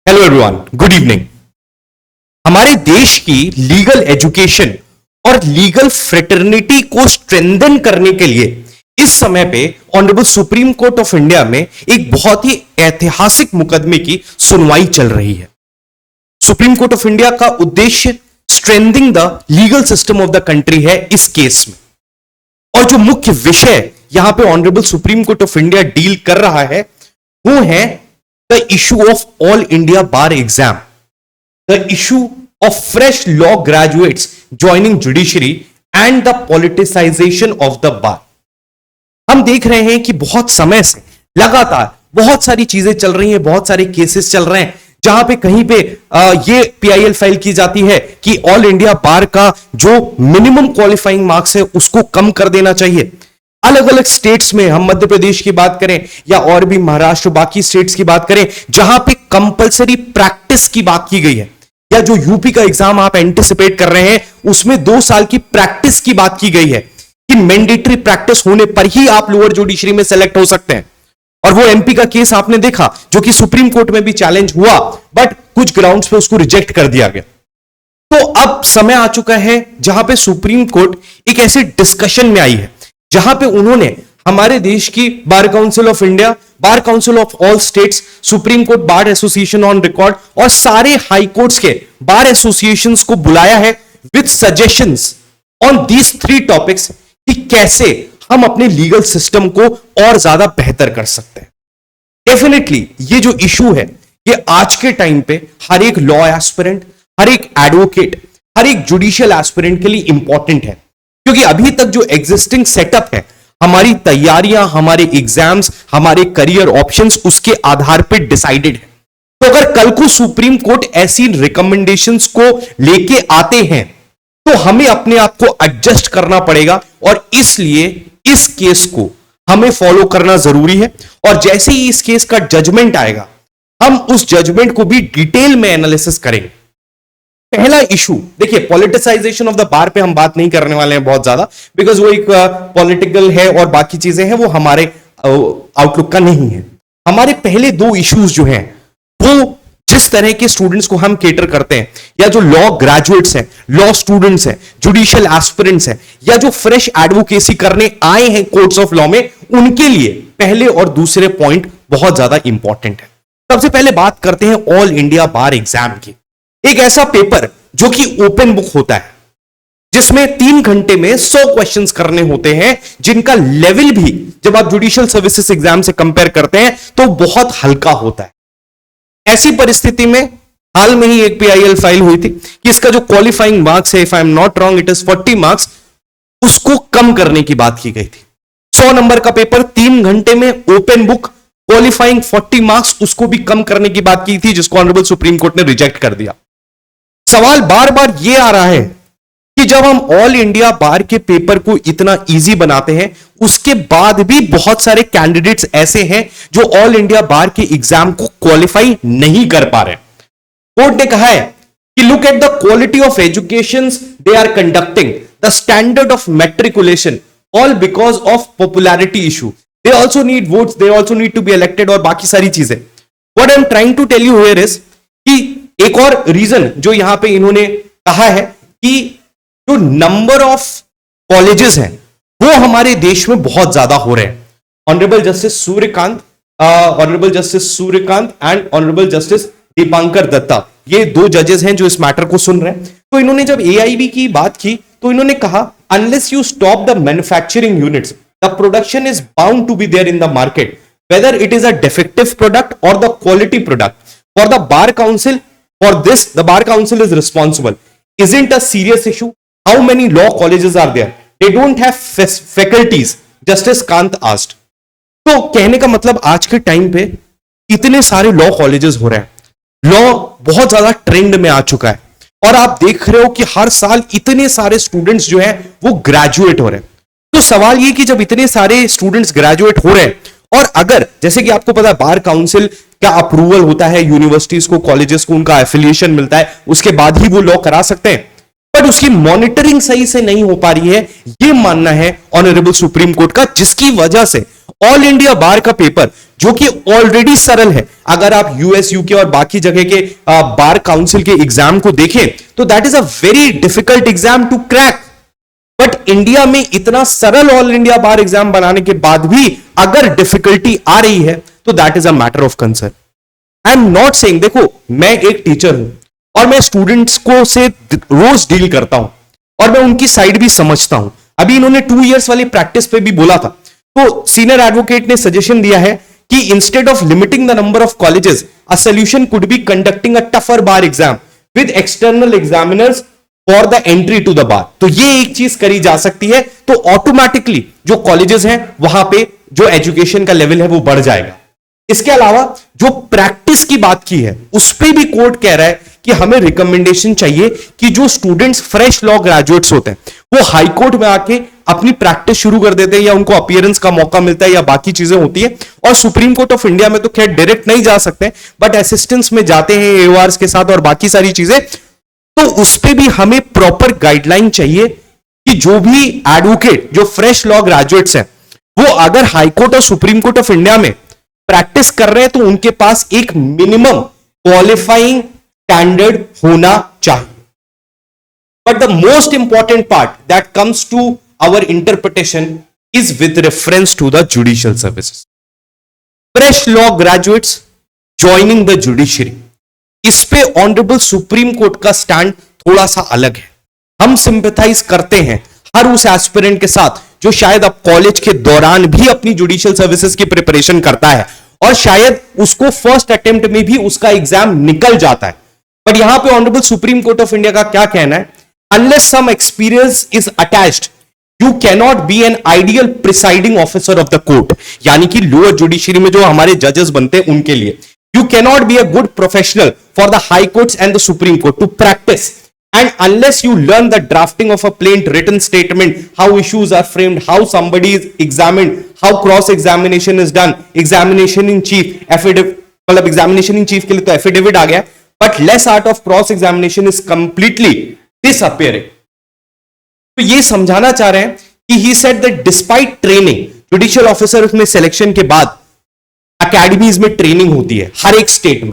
Hello everyone, good evening. हमारे देश की लीगल एजुकेशन और लीगल फ्रेटर्निटी को स्ट्रेंथन करने के लिए इस समय पे honourable supreme court of India में एक बहुत ही ऐतिहासिक मुकदमे की सुनवाई चल रही है। सुप्रीम कोर्ट ऑफ इंडिया का उद्देश्य strengthening the legal system of the country है इस केस में, और जो मुख्य विषय यहां पे honourable supreme court of India deal कर रहा है वो है the issue of all India bar exam, the issue of fresh law graduates joining judiciary and the politicization of the bar। हम देख रहे हैं कि बहुत समय से लगातार बहुत सारी चीजें चल रही हैं, बहुत सारे केसेस चल रहे हैं जहां पे कहीं पे ये पीआईएल फाइल की जाती है कि ऑल इंडिया बार का जो मिनिमम क्वालिफाइंग मार्क्स है उसको कम कर देना चाहिए। अलग अलग स्टेट्स में, हम मध्य प्रदेश की बात करें या और भी महाराष्ट्र बाकी स्टेट्स की बात करें, जहां पे कंपलसरी प्रैक्टिस की बात की गई है, या जो यूपी का एग्जाम आप एंटिसिपेट कर रहे हैं उसमें 2 साल की प्रैक्टिस की बात की गई है कि मैंडेटरी प्रैक्टिस होने पर ही आप लोअर जुडिशरी में सेलेक्ट हो सकते हैं। और वो एमपी का केस आपने देखा जो कि सुप्रीम कोर्ट में भी चैलेंज हुआ, बट कुछ ग्राउंड्स पे उसको रिजेक्ट कर दिया गया। तो अब समय आ चुका है जहां पे सुप्रीम कोर्ट एक ऐसे डिस्कशन में आई है जहां पे उन्होंने हमारे देश की bar council of India, bar council of all states, supreme court bar association on record और सारे हाई कोर्ट्स के बार एसोसिएशंस को बुलाया है with suggestions on these 3 topics कि कैसे हम अपने लीगल सिस्टम को और ज्यादा बेहतर कर सकते हैं। डेफिनेटली ये जो इशू है ये आज के टाइम पे हर एक लॉ एस्पिरेंट, हर एक एडवोकेट, हर एक जुडिशियल एस्पिरेंट के लिए इंपॉर्टेंट है, क्योंकि अभी तक जो एग्जिस्टिंग सेटअप है, हमारी तैयारियां, हमारे एग्जाम्स, हमारे करियर ऑप्शंस उसके आधार पर डिसाइडेड है। तो अगर कल को सुप्रीम कोर्ट ऐसी रिकमेंडेशंस को लेके आते हैं तो हमें अपने आप को एडजस्ट करना पड़ेगा, और इसलिए इस केस को हमें फॉलो करना जरूरी है। और जैसे ही इस केस का जजमेंट आएगा हम उस जजमेंट को भी डिटेल में एनालिसिस करेंगे। पहला इशू देखिए, पॉलिटिसाइजेशन ऑफ द बार पे हम बात नहीं करने वाले हैं बहुत ज्यादा, बिकॉज वो एक पॉलिटिकल है और बाकी चीजें हैं वो हमारे आउटलुक का नहीं है। हमारे पहले 2 इश्यूज जो हैं वो जिस तरह के स्टूडेंट्स को हम केटर करते हैं, या जो लॉ ग्रेजुएट्स हैं, लॉ स्टूडेंट्स हैं, जुडिशियल एस्पिरेंट्स हैं, या जो फ्रेश एडवोकेसी करने आए हैं कोर्ट्स ऑफ लॉ में, उनके लिए पहले और दूसरे पॉइंट बहुत ज्यादा इंपॉर्टेंट है। सबसे पहले बात करते हैं ऑल इंडिया बार एग्जाम की। एक ऐसा पेपर जो कि ओपन बुक होता है, जिसमें 3 घंटे में 100 क्वेश्चंस करने होते हैं, जिनका लेवल भी जब आप जुडिशियल सर्विसेज एग्जाम से कंपेयर करते हैं तो बहुत हल्का होता है। ऐसी परिस्थिति में हाल में ही एक पीआईएल फाइल हुई थी कि इसका जो क्वालिफाइंग मार्क्स है, if I am not wrong it is 40 marks, उसको कम करने की बात की गई थी। 100 नंबर का पेपर 3 घंटे में ओपन बुक, क्वालिफाइंग 40 मार्क्स, उसको भी कम करने की बात की थी, जिसको ऑनरेबल सुप्रीम कोर्ट ने रिजेक्ट कर दिया। सवाल बार बार यह आ रहा है कि जब हम ऑल इंडिया बार के पेपर को इतना इजी बनाते हैं, उसके बाद भी बहुत सारे कैंडिडेट्स ऐसे हैं जो ऑल इंडिया बार के एग्जाम को क्वालिफाई नहीं कर पा रहे। कोर्ट ने कहा है कि look at the quality of education they are conducting, the standard of matriculation, all because of popularity issue, they also need votes, they also need to be elected, और बाकी सारी चीजें। What I am trying to tell you here is कि एक और reason जो यहां पे इन्होंने कहा है कि जो नंबर ऑफ कॉलेजेस हैं वो हमारे देश में बहुत ज्यादा हो रहे हैं। Honourable justice Suryakant and honourable justice Dipankar Datta, ये 2 जजेस हैं जो इस मैटर को सुन रहे हैं। तो इन्होंने जब एआईबी की बात की तो इन्होंने कहा unless you stop the manufacturing units the production is bound to be there in the market, whether it is a defective product और the quality product. For the bar council, for this the bar council is responsible. Isn't a serious issue? How many law colleges are there? They don't have faculties, Justice Kant asked. तो कहने का मतलब आज के time पे इतने सारे law colleges हो रहे हैं, लॉ बहुत ज्यादा ट्रेंड में आ चुका है, और आप देख रहे हो कि हर साल इतने सारे स्टूडेंट्स जो हैं वो ग्रेजुएट हो रहे हैं। तो सवाल ये कि जब इतने सारे स्टूडेंट्स ग्रेजुएट हो रहे हैं, और अगर जैसे कि आपको पता है बार काउंसिल का अप्रूवल होता है, यूनिवर्सिटीज को, कॉलेजेस को उनका एफिलिएशन मिलता है, उसके बाद ही वो लॉ करा सकते हैं। बट उसकी मॉनिटरिंग सही से नहीं हो पा रही है, यह मानना है ऑनरेबल सुप्रीम कोर्ट का, जिसकी वजह से ऑल इंडिया बार का पेपर जो कि ऑलरेडी सरल है, अगर आप यूएस यूके और बाकी जगह के बार काउंसिल के एग्जाम को देखें तो that is a very difficult exam to crack. But India में इतना सरल ऑल इंडिया बार एग्जाम बनाने के बाद भी अगर डिफिकल्टी आ रही है तो that is a matter of concern. I am not saying, देखो मैं एक टीचर हूं और मैं स्टूडेंट्स को से रोज डील करता हूं और मैं उनकी साइड भी समझता हूं। अभी इन्होंने 2 इयर्स वाली प्रैक्टिस पे भी बोला था, तो सीनियर एडवोकेट ने सजेशन दिया है कि instead of limiting the number of colleges, a solution could be conducting a tougher bar exam with external examiners for the entry to the bar. तो ये एक चीज करी जा सकती है, तो ऑटोमेटिकली जो कॉलेजेस हैं वहां पे जो एजुकेशन का लेवल है वो बढ़ जाएगा। इसके अलावा जो प्रैक्टिस की बात की है उस पर भी कोर्ट कह रहा है कि हमें रिकमेंडेशन चाहिए कि जो स्टूडेंट्स फ्रेश लॉ ग्रेजुएट्स होते हैं वो हाई कोर्ट में आके अपनी प्रैक्टिस शुरू कर देते हैं, या उनको अपीयरेंस का मौका मिलता है या बाकी चीजें होती है। और सुप्रीम कोर्ट ऑफ इंडिया में तो खैर डायरेक्ट नहीं जा सकते, बट असिस्टेंस में जाते हैं एओआर्स के साथ और बाकी सारी चीजें। तो उस पर भी हमें प्रॉपर गाइडलाइन चाहिए कि जो भी एडवोकेट जो फ्रेश लॉ ग्रेजुएट्स हैं वो अगर हाईकोर्ट और सुप्रीम कोर्ट ऑफ इंडिया में प्रैक्टिस कर रहे हैं तो उनके पास एक मिनिमम क्वालिफाइंग स्टैंडर्ड होना चाहिए। But the most important part that comes to our interpretation is with reference to the judicial services. Fresh law graduates joining the judiciary, इस पे ऑनरेबल सुप्रीम कोर्ट का स्टैंड थोड़ा सा अलग है। हम सिंपैथाइज करते हैं हर उस एस्पिरेंट के साथ जो शायद अब कॉलेज के दौरान भी अपनी जुडिशियल सर्विसेज की प्रिपरेशन करता है और शायद उसको फर्स्ट अटेम्प्ट में भी उसका एग्जाम निकल जाता है। बट यहां पे honourable supreme court of India का क्या कहना है, unless some experience is attached you cannot be an ideal presiding officer of the court. यानी कि लोअर जुडिशरी में जो हमारे जजेस बनते हैं उनके लिए you cannot be a good professional for the high courts and the supreme court to practice, and unless you learn the drafting of a plain written statement, how issues are framed, how somebody is examined, how cross examination is done, examination in chief, affidavit, मतलब examination in chief के लिए तो affidavit आ गया, but less art of cross examination is completely disappearing। तो ये समझाना चाह रहे हैं कि he said that despite training, judicial officer में selection के बाद अकेडमीज में ट्रेनिंग होती है हर एक स्टेट में,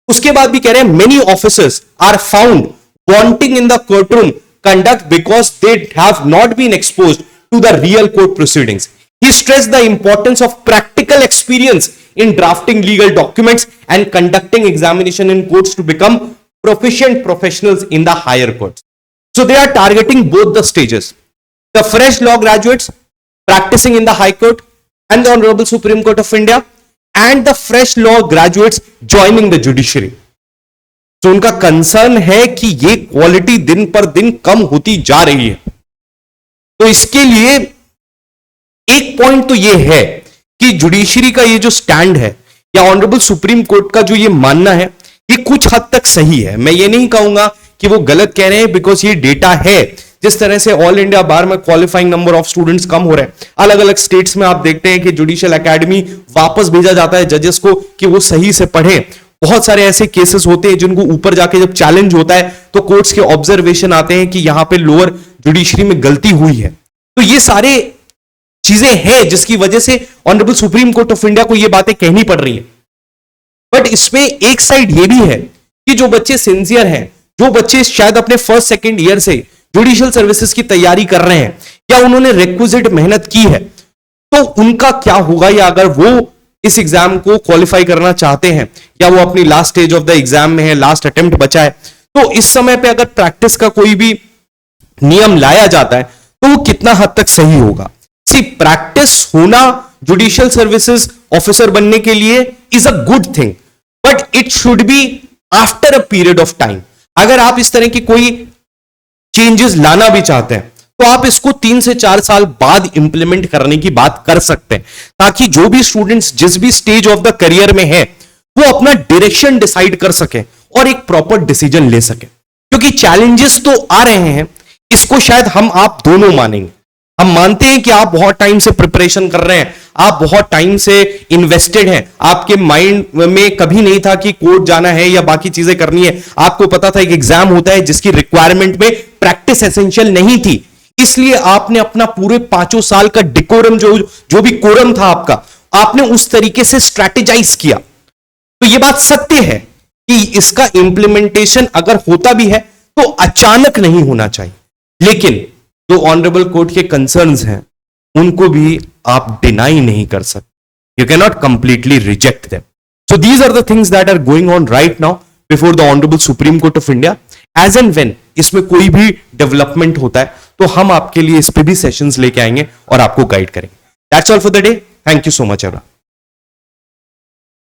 उसके बाद भी कह रहे हैं many officers are found wanting in the court room conduct because they have not been exposed to the real court proceedings. He stressed the importance of practical experience in drafting legal documents and conducting examination in courts to become proficient professionals in the higher courts. So they are targeting both the stages, the fresh law graduates practicing in the high court and the honorable supreme court of India, and the fresh law graduates joining the judiciary. तो उनका concern है कि ये quality दिन पर दिन कम होती जा रही है। तो इसके लिए एक पॉइंट तो ये है कि जुडिशरी का ये जो स्टैंड है या ऑनरेबल सुप्रीम कोर्ट का जो ये मानना है ये कुछ हद तक सही है। मैं ये नहीं कहूंगा कि वो गलत कह रहे हैं, बिकॉज ये डेटा है। जिस तरह से ऑल इंडिया बार में क्वालिफाइंग नंबर ऑफ स्टूडेंट्स कम हो रहे हैं, अलग अलग स्टेट्स में आप देखते हैं कि जुडिशियल एकेडमी वापस भेजा जाता है जजेस को कि वो सही से पढ़े। बहुत सारे ऐसे केसेस होते हैं जिनको ऊपर जाके जब चैलेंज होता है तो कोर्ट्स के ऑब्जर्वेशन आते हैं कि यहां पे लोअर जुडिशरी में गलती हुई है। तो ये सारे चीजें हैं जिसकी वजह से honourable supreme court of India को ये बातें कहनी पड़ रही है। बट इसमें एक साइड ये भी है कि जो बच्चे सिंसियर हैं, जो बच्चे शायद अपने फर्स्ट सेकेंड ईयर से जुडिशियल सर्विसेज की तैयारी कर रहे हैं या उन्होंने रिक्विजिट मेहनत की है, तो उनका क्या होगा, या अगर वो इस एग्जाम को क्वालिफाई करना चाहते हैं या वो अपनी last stage of the exam में है, लास्ट अटेम्प्ट बचा है, तो इस समय पे अगर प्रैक्टिस का कोई भी नियम लाया जाता है तो वो कितना हद तक सही होगा। सी, प्रैक्टिस होना जुडिशियल सर्विसेज ऑफिसर बनने के लिए is a good thing, but it should be after a period of time. अगर आप इस तरह की कोई चेंजेस लाना भी चाहते हैं तो आप इसको 3 से 4 साल बाद इंप्लीमेंट करने की बात कर सकते हैं, ताकि जो भी स्टूडेंट्स जिस भी स्टेज ऑफ द करियर में है वो अपना डायरेक्शन डिसाइड कर सके और एक प्रॉपर डिसीजन ले सके। क्योंकि चैलेंजेस तो आ रहे हैं, इसको शायद हम आप दोनों मानेंगे, हम मानते हैं कि आप बहुत टाइम से प्रिपरेशन कर रहे हैं, आप बहुत टाइम से इन्वेस्टेड हैं, आपके माइंड में कभी नहीं था कि कोर्ट जाना है या बाकी चीजें करनी है। आपको पता था एक एग्जाम होता है जिसकी रिक्वायरमेंट में प्रैक्टिस एसेंशियल नहीं थी, इसलिए आपने अपना पूरे 5 साल का डिकोरम जो भी कोरम था आपका, आपने उस तरीके से स्ट्रैटेजाइज किया। तो यह बात सत्य है कि इसका इंप्लीमेंटेशन अगर होता भी है तो अचानक नहीं होना चाहिए, लेकिन जो ऑनरेबल कोर्ट के कंसर्न्स हैं उनको भी आप डिनाई नहीं कर सकते। You can not completely reject them. So these are the things that are going on right now before the honourable supreme court of India. As and when इसमें कोई भी डेवलपमेंट होता है तो हम आपके लिए इस पे भी सेशंस लेके आएंगे और आपको गाइड करेंगे। That's all for the day. Thank you so much everyone.